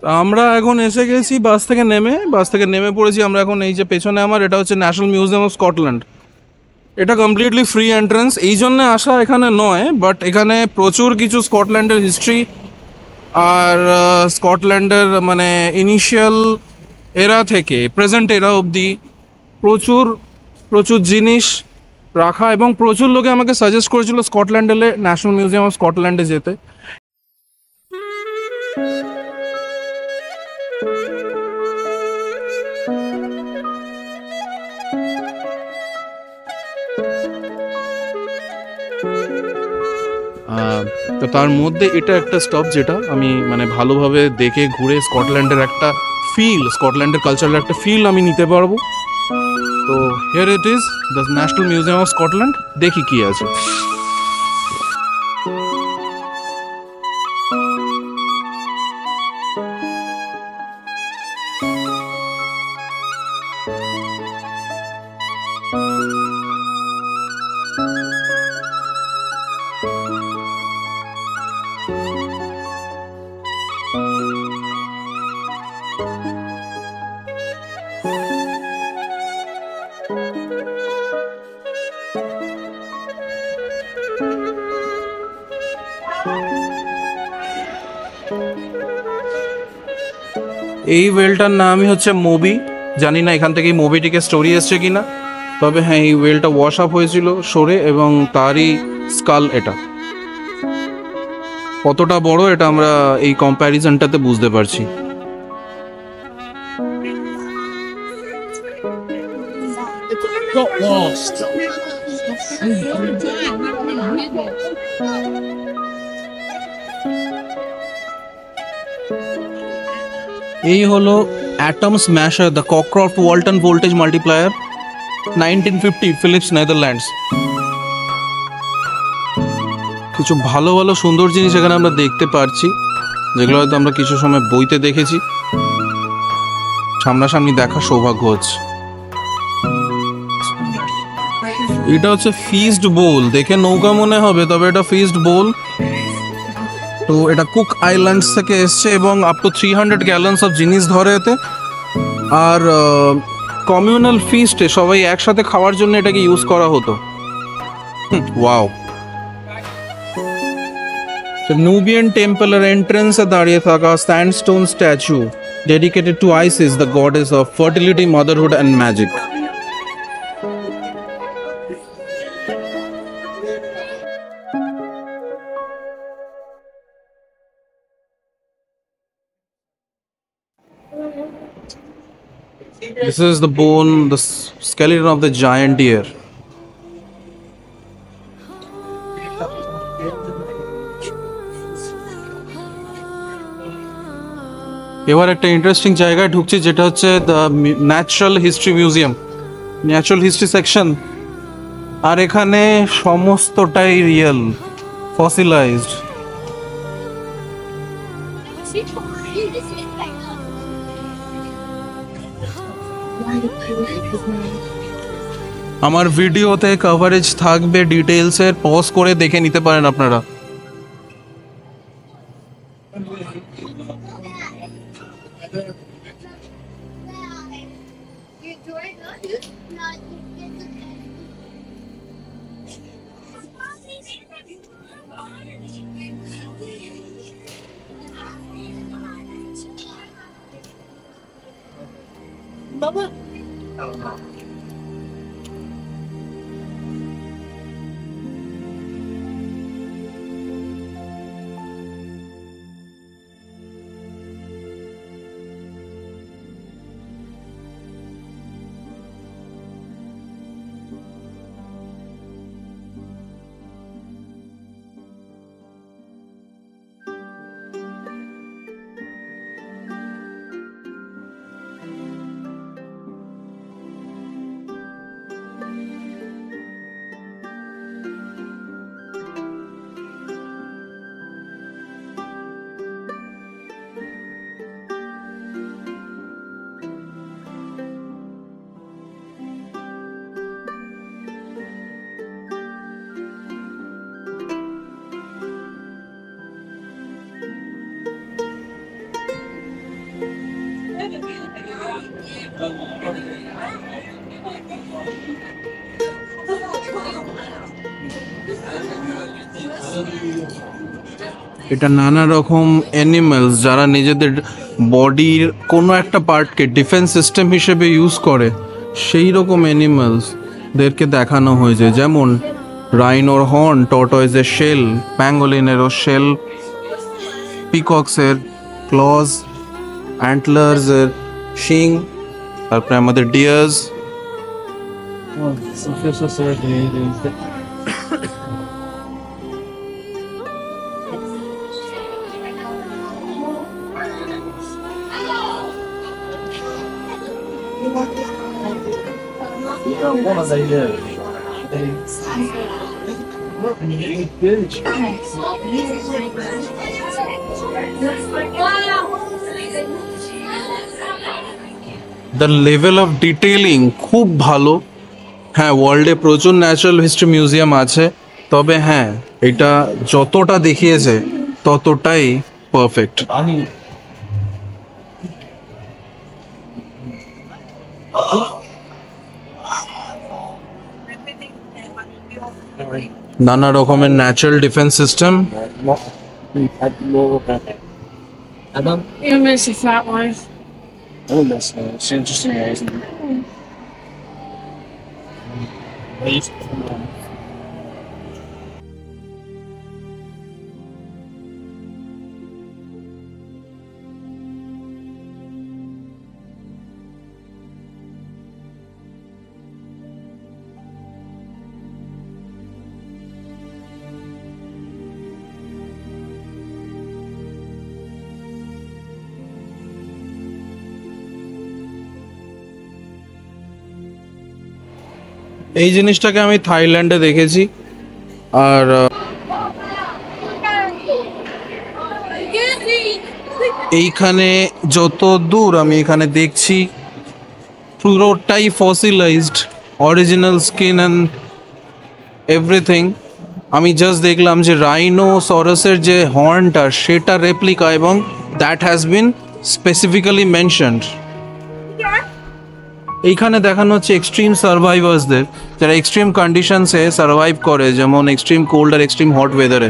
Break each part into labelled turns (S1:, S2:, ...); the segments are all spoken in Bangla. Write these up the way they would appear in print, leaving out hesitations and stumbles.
S1: আমরা এখন এসে গেছি বাস থেকে নেমে পড়েছি আমরা এখন। এই যে পেছনে আমার, এটা হচ্ছে ন্যাশনাল মিউজিয়াম অফ স্কটল্যান্ড। এটা কমপ্লিটলি ফ্রি এন্ট্রান্স, এই জন্য আসা এখানে নয়, বাট এখানে প্রচুর কিছু স্কটল্যান্ডের হিস্ট্রি আর স্কটল্যান্ডের মানে ইনিশিয়াল এরা থেকে প্রেজেন্ট এরা অবধি প্রচুর প্রচুর জিনিস রাখা, এবং প্রচুর লোকে আমাকে সাজেস্ট করেছিল স্কটল্যান্ডে ন্যাশনাল মিউজিয়াম অফ স্কটল্যান্ডে যেতে। তো তার মধ্যে এটা একটা স্টপ যেটা আমি মানে ভালোভাবে দেখে ঘুরে স্কটল্যান্ডের একটা ফিল, স্কটল্যান্ডের কালচারাল একটা ফিল আমি নিতে পারবো। তো here it is the national museum of Scotland. দেখি কি আছে। এই ওয়েলটার নামই হচ্ছে মোবি। জানি না এখান থেকে মোবিটিকে স্টোরি এসছে কিনা, তবে হ্যাঁ এই ওয়েলটা ওয়াশ আপ হয়েছিল সরে, এবং তারই স্কাল এটা। কতটা বড় এটা আমরা এই কম্প্যারিজনটাতে বুঝতে পারছি।
S2: Got lost.
S1: এই হলো atom smasher, the Cockcroft Walton voltage multiplier, 1950, Philips, Netherlands. কিছু ভালো ভালো সুন্দর জিনিস এখানে আমরা দেখতে পারছি, যেগুলো হয়তো আমরা কিছু সময় বইতে দেখেছি, সামনাসামনি দেখার সৌভাগ্য হচ্ছে। এটা হচ্ছে ফিস্ট বোল, দেখে নৌকা মনে হবে, তবে এটা ফিস্ট বোল। তো এটা কুক আইল্যান্ডস থেকে এসছে এবং আপ টু 300 গ্যালনস অফ জিনিস ধরে এতে। আর কমিউনাল ফিস্টে সবাই একসাথে খাওয়ার জন্য এটাকে ইউজ করা হতো। ওয়াও। নুবিয়ান টেম্পলের এন্ট্রেন্সে দাঁড়িয়ে থাকা sandstone statue, dedicated to Isis, the goddess of fertility, motherhood and magic. This is the bone, the skeleton of the giant deer. এবার একটা ইন্টারেস্টিং জায়গায় ঢুকছি, যেটা হচ্ছে the natural history museum, natural history section. আর এখানে সমস্তটাই রিয়েল, ফসিলাইজড। আমার ভিডিওতে কভারেজ থাকবে ডিটেলসের, পজ করে দেখে নিতে পারেন আপনারা।
S2: Mama.
S1: এটা নানা রকম অ্যানিমালস যারা নিজেদের বডির কোনো একটা পার্টকে ডিফেন্স সিস্টেম হিসেবে ইউজ করে সেই রকম অ্যানিমালসদেরকে দেখানো হয়েছে, যেমন রাইনোর হর্ন, টর্টয়েজের শেল, প্যাঙ্গোলিনেরও শেল, পিকক্সের ক্লজ, অ্যান্টলার্সের শিং, তারপরে আমাদের dears. The level of detailing খুব ভালো। হ্যাঁ, ওয়ার্ল্ডে প্রচুর ন্যাচারাল হিস্ট্রি মিউজিয়াম আছে, তবে হ্যাঁ এটা যতটা দেখিয়েছে ততটাই পারফেক্ট। নানা রকমের natural defence system.
S2: You miss a fat wife.
S3: Oh, that's it's interesting. Isn't it?
S1: এই জিনিসটাকে আমি থাইল্যান্ডে দেখেছি। আর এইখানে যত দূর আমি এখানে দেখছি পুরোটাই fossilised, original skin and everything. আমি জাস্ট দেখলাম যে রাইনোসরাসের যে হর্নটা সেটা রেপ্লিকা, এবং that has been specifically mentioned. এইখানে দেখানো হচ্ছে এক্সট্রিম সার্ভাইভার্সদের, যারা এক্সট্রিম কন্ডিশনসে সার্ভাইভ করে, যেমন এক্সট্রিম কোল্ড আর এক্সট্রিম হট ওয়েদারে।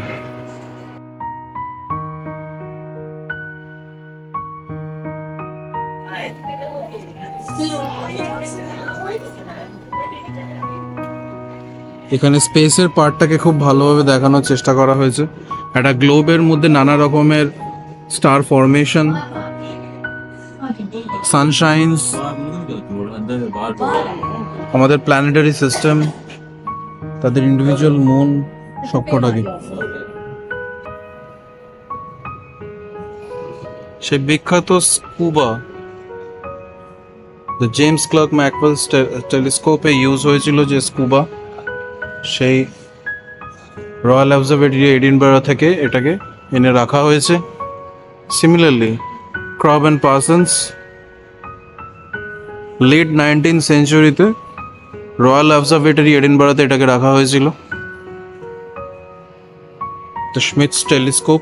S1: এখানে স্পেসের পার্টটাকে খুব ভালোভাবে দেখানোর চেষ্টা করা হয়েছে। একটা গ্লোবের মধ্যে নানা রকমের স্টার ফরমেশন, সানশাইনস, আমাদের প্ল্যানেটারি সিস্টেম, তাদের ইন্ডিভিজুয়াল মুন, সবকটাকে। সেই বিখ্যাত স্কুবা, জেমস ক্লার্ক ম্যাকওয়েল টেলিস্কোপে ইউজ হয়েছিল যে স্কুবা, সেই রয়্যাল অবজারভেটরি এডিনবরা থেকে এটাকে এনে রাখা হয়েছে। Similarly Grubb and Parsons late 19th সেঞ্চুরিতে রয়্যাল অবজারভেটরি এডিনবরাতে এটাকে রাখা হয়েছিল। দ্য স্মিথস টেলিস্কোপ,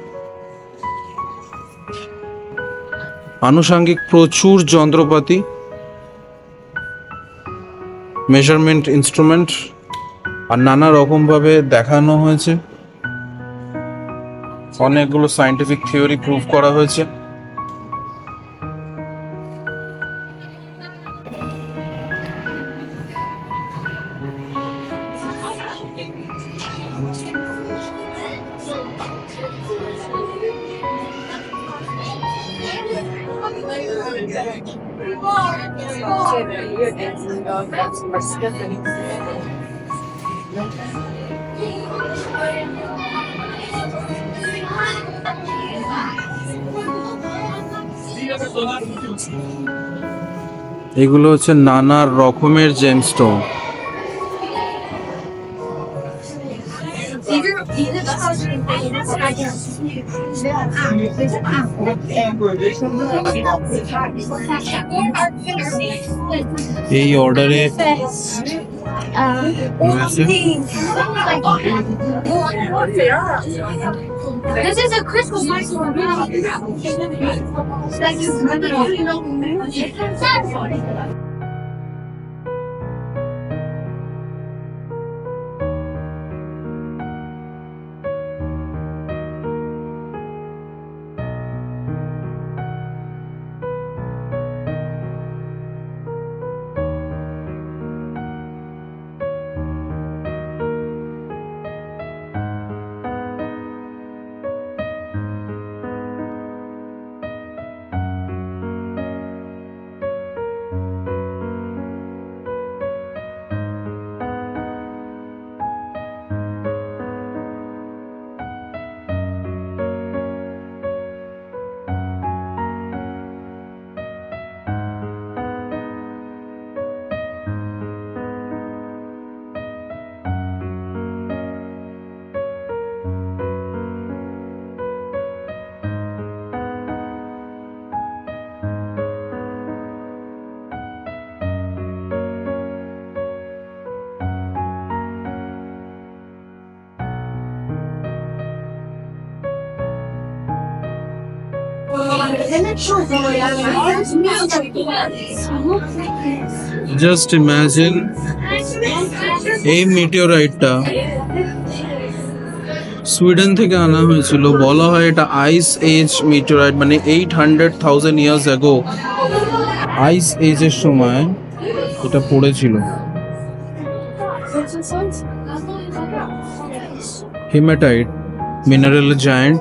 S1: আনুষঙ্গিক প্রচুর যন্ত্রপাতি, মেজারমেন্ট ইনস্ট্রুমেন্ট, আর নানা রকমভাবে দেখানো হয়েছে। অনেকগুলো সায়েন্টিফিক থিওরি প্রুভ করা হয়েছে। এগুলো হচ্ছে নানা রকমের জেমস্টোন। এই অর্ডারে
S2: This is a crystal marshmallow.
S1: Just imagine এই মিটিওরাইটটা সুইডেন থেকে আনা হয়েছিল, বলা হয় এটা আইস এজ মিটিওরাইট, মানে 800,000 ইয়ার্স অ্যাগো আইস এজের সময় এটা পড়েছিল। হিমেটাইট মিনারেল জায়ান্ট।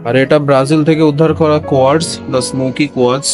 S1: আর এটা ব্রাজিল থেকে উদ্ধার করা কোয়ার্টজ, দ্য স্মোকি কোয়ার্টজ।